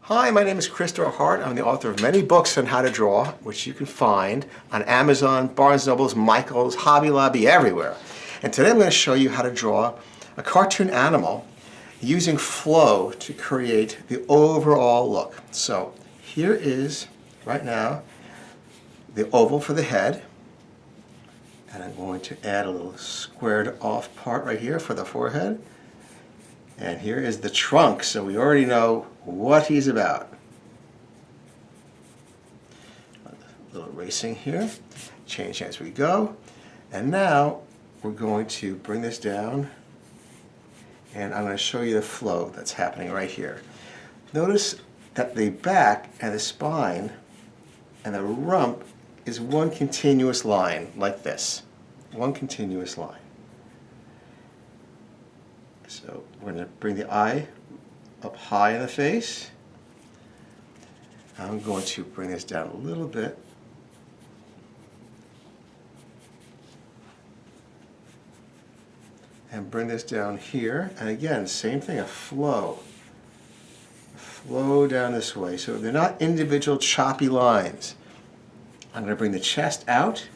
Hi, my name is Christopher Hart. I'm the author of many books on how to draw, which you can find on Amazon, Barnes & Noble's, Michael's, Hobby Lobby, everywhere. And today I'm going to show you how to draw a cartoon animal using flow to create the overall look. So here is, right now, the oval for the head. And I'm going to add a little squared off part right here for the forehead. And here is the trunk, so we already know what he's about. A little erasing here, change as we go. And now we're going to bring this down, and I'm going to show you the flow that's happening right here. Notice that the back and the spine and the rump is one continuous line, like this. One continuous line. So we're going to bring the eye up high in the face. I'm going to bring this down a little bit. And bring this down here. And again, same thing, a flow. A flow down this way. So they're not individual choppy lines. I'm going to bring the chest out.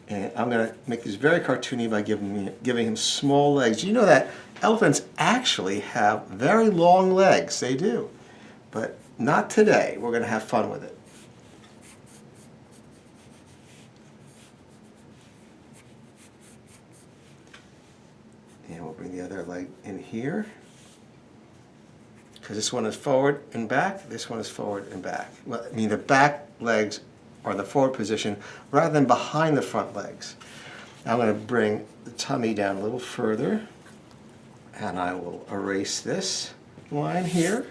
And I'm going to make this very cartoony by giving him small legs. You know that elephants actually have very long legs. They do. But not today. We're going to have fun with it. And we'll bring the other leg in here. Because this one is forward and back. This one is forward and back. Well, I mean, the back legs are in the forward position rather than behind the front legs. Now I'm going to bring the tummy down a little further, and I will erase this line here.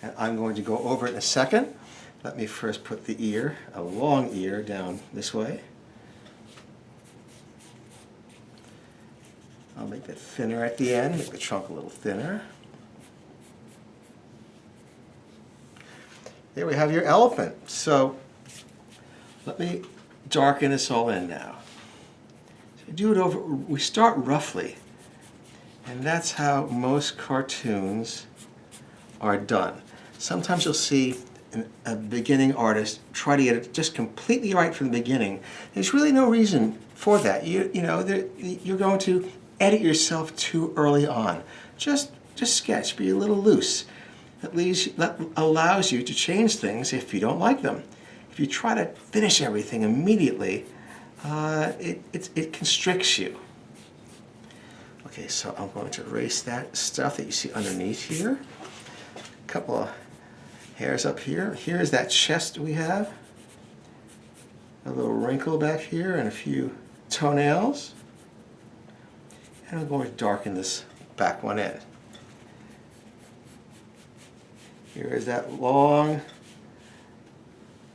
And I'm going to go over it in a second. Let me first put the ear, a long ear, down this way. I'll make that thinner at the end, make the trunk a little thinner. There we have your elephant. So let me darken this all in now. So do it over. We start roughly, and that's how most cartoons are done. Sometimes you'll see a beginning artist try to get it just completely right from the beginning. There's really no reason for that. You're going to edit yourself too early on. Just sketch. Be a little loose. That allows you to change things if you don't like them. If you try to finish everything immediately, it constricts you. Okay, so I'm going to erase that stuff that you see underneath here. A couple of hairs up here. Here's that chest we have. A little wrinkle back here and a few toenails. And I'm going to darken this back one in. Here is that long,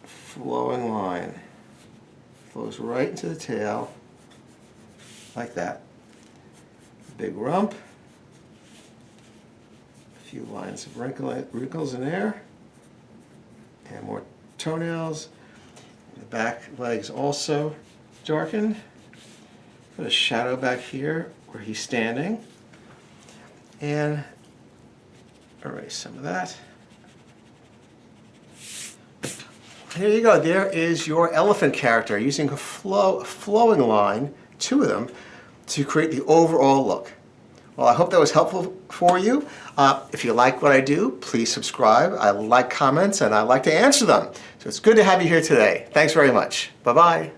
flowing line. Flows right into the tail, like that. Big rump. A few lines of wrinkles in there. And more toenails. The back legs also darkened. Put a shadow back here where he's standing. And erase some of that. Here you go. There is your elephant character using a flowing line, two of them, to create the overall look. Well, I hope that was helpful for you. If you like what I do, please subscribe. I like comments and I like to answer them. So it's good to have you here today. Thanks very much. Bye-bye.